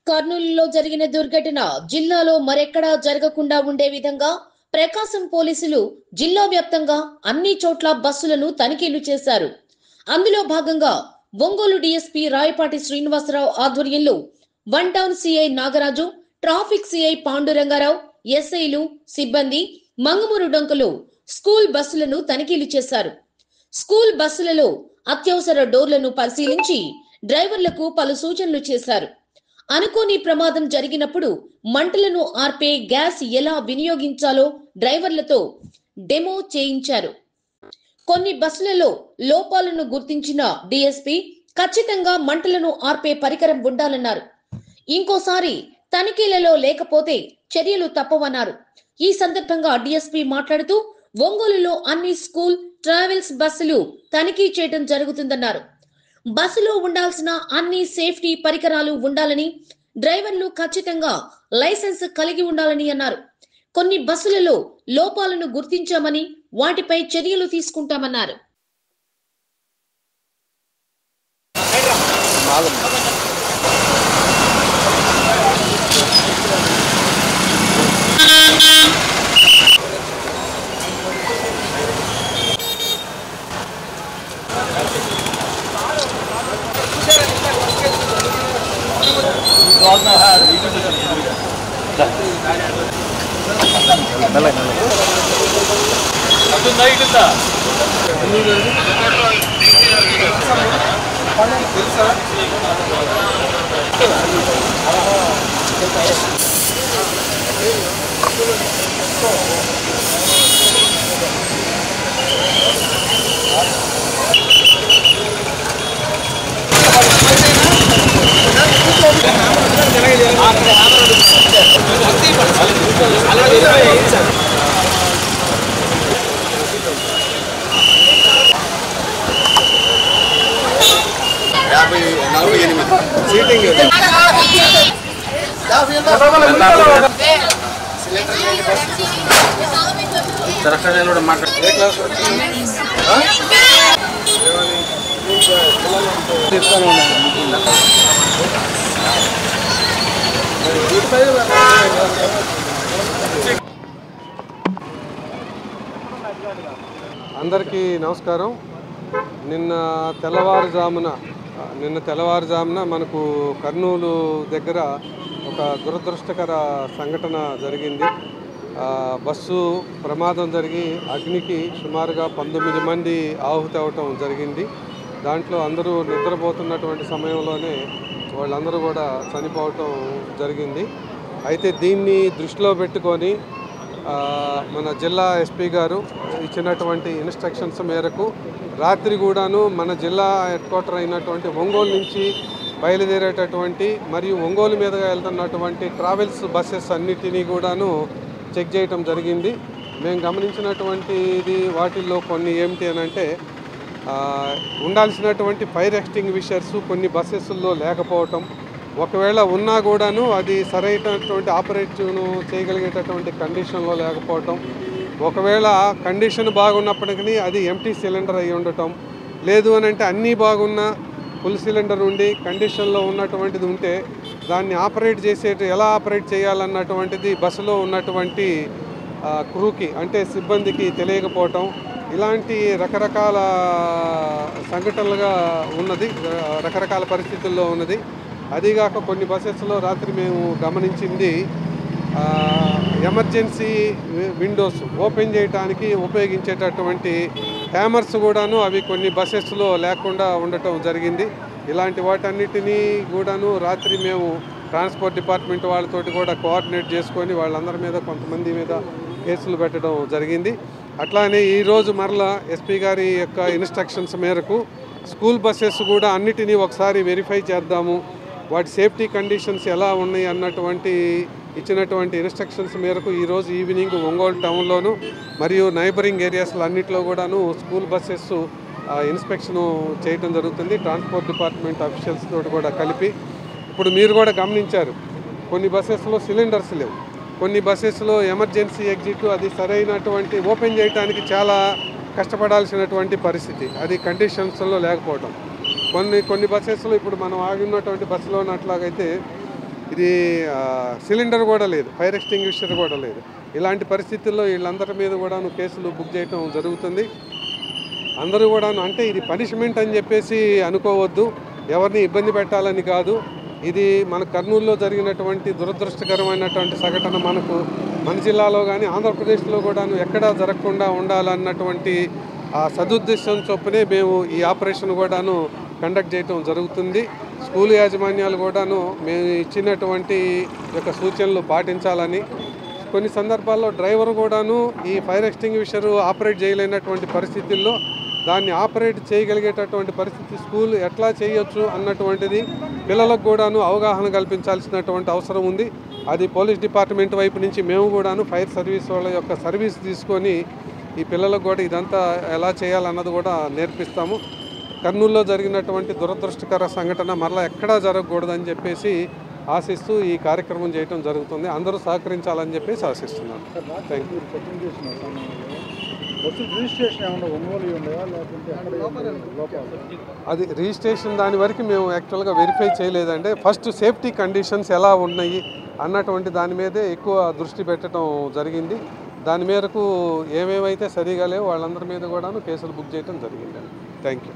కర్నూలులో జరిగిన దుర్ఘటన జిల్లాలో మరెక్కడా జరగకుండా ఉండే విధంగా ప్రకాశం పోలీసులు జిల్లా వ్యాప్తంగా అన్ని చోట్ల బస్సులను తనిఖీలు చేశారు. అందులో భాగంగా ఒంగోలు డీఎస్పీ రాయపాటి శ్రీనివాసరావు ఆధ్వర్యంలో one town CI Nagaraju, traffic CI Panduranga Rao, ఎస్ఐలు, సిబ్బంది మంగమూరు డొంకలో స్కూల్ బస్సులను తనిఖీలు చేశారు. స్కూల్ బస్సులలో అత్యవసర డోర్లను పరిశీలించి డ్రైవర్లకు పలు సూచనలు చేశారు. అనుకోని ప్రమాదం జరిగినప్పుడు మంటలను ఆర్పే గ్యాస్ ఎలా వినియోగించాలో డ్రైవర్లతో డెమో చేయించారు. కొన్ని బస్సులలో లోపాలను గుర్తించిన డీఎస్పీ ఖచ్చితంగా మంటలను ఆర్పే పరికరం ఉండాలన్నారు. ఇంకోసారి తనిఖీలలో లేకపోతే చర్యలు తప్పవన్నారు. ఈ సందర్భంగా డీఎస్పీ మాట్లాడుతూ ఒంగోలులో అన్ని స్కూల్ ట్రావెల్స్ బస్సులు తనిఖీ చేయడం జరుగుతుందన్నారు. బస్సులో ఉండాల్సిన అన్ని సేఫ్టీ పరికరాలు ఉండాలని, డ్రైవర్లు ఖచ్చితంగా లైసెన్స్ కలిగి ఉండాలని అన్నారు. కొన్ని బస్సులలో లోపాలను గుర్తించామని వాటిపై చర్యలు తీసుకుంటామన్నారు. అందరికీ నమస్కారం. నిన్న తెల్లవారుజామున మనకు కర్నూలు దగ్గర ఒక దురదృష్టకర సంఘటన జరిగింది. బస్సు ప్రమాదం జరిగి అగ్నికి సుమారుగా 19 మంది ఆహుతి అవటం జరిగింది. దాంట్లో అందరూ నిద్రపోతున్నటువంటి సమయంలోనే వాళ్ళందరూ కూడా చనిపోవటం జరిగింది. అయితే దీన్ని దృష్టిలో పెట్టుకొని మన జిల్లా ఎస్పీ గారు ఇచ్చినటువంటి ఇన్స్ట్రక్షన్స్ మేరకు రాత్రి కూడాను మన జిల్లా హెడ్ క్వార్టర్ అయినటువంటి ఒంగోలు నుంచి బయలుదేరేటటువంటి మరియు ఒంగోలు మీదుగా వెళ్తున్నటువంటి ట్రావెల్స్ బస్సెస్ అన్నిటినీ కూడాను చెక్ చేయటం జరిగింది. మేము గమనించినటువంటిది వాటిల్లో కొన్ని ఏమిటి అని అంటే ఉండాల్సినటువంటి ఫైర్ ఎక్స్టింగ్విషర్స్ కొన్ని బస్సెస్లో లేకపోవటం, ఒకవేళ ఉన్నా కూడాను అది సరైనటువంటి ఆపరేషన్ చేయగలిగేటటువంటి కండిషన్లో లేకపోవటం, ఒకవేళ కండిషన్ బాగున్నప్పటికీ అది ఎంటీ సిలిండర్ అయి ఉండటం, లేదు అని అంటే అన్నీ బాగున్న ఫుల్ సిలిండర్ ఉండి కండిషన్లో ఉన్నటువంటిది ఉంటే దాన్ని ఎలా ఆపరేట్ చేయాలన్నటువంటిది బస్సులో ఉన్నటువంటి క్రూకి అంటే సిబ్బందికి తెలియకపోవటం, ఇలాంటి రకరకాల సంఘటనలుగా ఉన్నది, రకరకాల పరిస్థితుల్లో ఉన్నది. అదిగాక కొన్ని బస్సెస్లో రాత్రి మేము గమనించింది ఎమర్జెన్సీ విండోస్ ఓపెన్ చేయడానికి ఉపయోగించేటటువంటి హ్యామర్స్ కూడాను అవి కొన్ని బస్సెస్లో లేకుండా ఉండటం జరిగింది. ఇలాంటి వాటన్నిటినీ కూడాను రాత్రి మేము ట్రాన్స్పోర్ట్ డిపార్ట్మెంట్ వాళ్ళతోటి కూడా కోఆర్డినేట్ చేసుకొని వాళ్ళందరి మీద కొంతమంది మీద కేసులు పెట్టడం జరిగింది. అట్లానే ఈరోజు మరలా ఎస్పీ గారి యొక్క ఇన్స్ట్రక్షన్స్ మేరకు స్కూల్ బస్సెస్ కూడా అన్నిటినీ ఒకసారి వెరిఫై చేద్దాము, వాటి సేఫ్టీ కండిషన్స్ ఎలా ఉన్నాయి అన్నటువంటి ఇచ్చినటువంటి ఇన్స్ట్రక్షన్స్ మేరకు ఈరోజు ఈవినింగ్ ఒంగోలు టౌన్లోను మరియు నైబరింగ్ ఏరియాస్లో అన్నింటిలో కూడాను స్కూల్ బస్సెస్ ఇన్స్పెక్షన్ చేయడం జరుగుతుంది. ట్రాన్స్పోర్ట్ డిపార్ట్మెంట్ అఫీషియల్స్ తోటి కూడా కలిపి. ఇప్పుడు మీరు కూడా గమనించారు, కొన్ని బస్సెస్లో సిలిండర్స్ లేవు, కొన్ని బస్సెస్లో ఎమర్జెన్సీ ఎగ్జిట్ అది సరైనటువంటి ఓపెన్ చేయడానికి చాలా కష్టపడాల్సినటువంటి పరిస్థితి, అది కండిషన్స్లో లేకపోవడం. కొన్ని బస్సెస్లో ఇప్పుడు మనం ఆగినటువంటి బస్సులో అట్లాగైతే ఇది సిలిండర్ కూడా లేదు, ఫైర్ ఎక్స్టింగ్విషర్ కూడా లేదు. ఇలాంటి పరిస్థితుల్లో వీళ్ళందరి మీద కూడాను కేసులు బుక్ చేయటం జరుగుతుంది. అందరూ కూడాను అంటే ఇది పనిష్మెంట్ అని చెప్పేసి అనుకోవద్దు, ఎవరిని ఇబ్బంది పెట్టాలని కాదు. ఇది మన కర్నూలులో జరిగినటువంటి దురదృష్టకరమైనటువంటి సంఘటన మన జిల్లాలో కానీ ఆంధ్రప్రదేశ్లో కూడాను ఎక్కడా జరగకుండా ఉండాలన్నటువంటి ఆ సదుద్దేశం చొప్పునే మేము ఈ ఆపరేషన్ కూడాను కండక్ట్ చేయటం జరుగుతుంది. స్కూల్ యాజమాన్యాలు కూడాను మేము ఇచ్చినటువంటి యొక్క సూచనలు పాటించాలని, కొన్ని సందర్భాల్లో డ్రైవర్ కూడాను ఈ ఫైర్ ఎక్స్టింగ్విషర్ ఆపరేట్ చేయలేనటువంటి పరిస్థితుల్లో దాన్ని ఆపరేట్ చేయగలిగేటటువంటి పరిస్థితి స్కూల్ ఎట్లా చేయొచ్చు అన్నటువంటిది పిల్లలకు కూడాను అవగాహన కల్పించాల్సినటువంటి అవసరం ఉంది. అది పోలీస్ డిపార్ట్మెంట్ వైపు నుంచి మేము కూడాను ఫైర్ సర్వీస్ వాళ్ళ యొక్క సర్వీస్ తీసుకొని ఈ పిల్లలకు కూడా ఇదంతా ఎలా చేయాలన్నది కూడా నేర్పిస్తాము. కర్నూలులో జరిగినటువంటి దురదృష్టకర సంఘటన మరలా ఎక్కడా జరగకూడదని చెప్పేసి ఆశిస్తూ ఈ కార్యక్రమం చేయడం జరుగుతుంది. అందరూ సహకరించాలని చెప్పేసి ఆశిస్తున్నాను. Thank you. అది రిజిస్ట్రేషన్ దాని వరకు మేము యాక్చువల్గా వెరిఫై చేయలేదంటే ఫస్ట్ సేఫ్టీ కండిషన్స్ ఎలా ఉన్నాయి అన్నటువంటి దాని మీదే ఎక్కువ దృష్టి పెట్టడం జరిగింది. దాని మేరకు ఏమేమైతే సరిగా లేవో వాళ్ళందరి మీద కూడాను కేసులు బుక్ చేయడం జరిగింది. Thank you.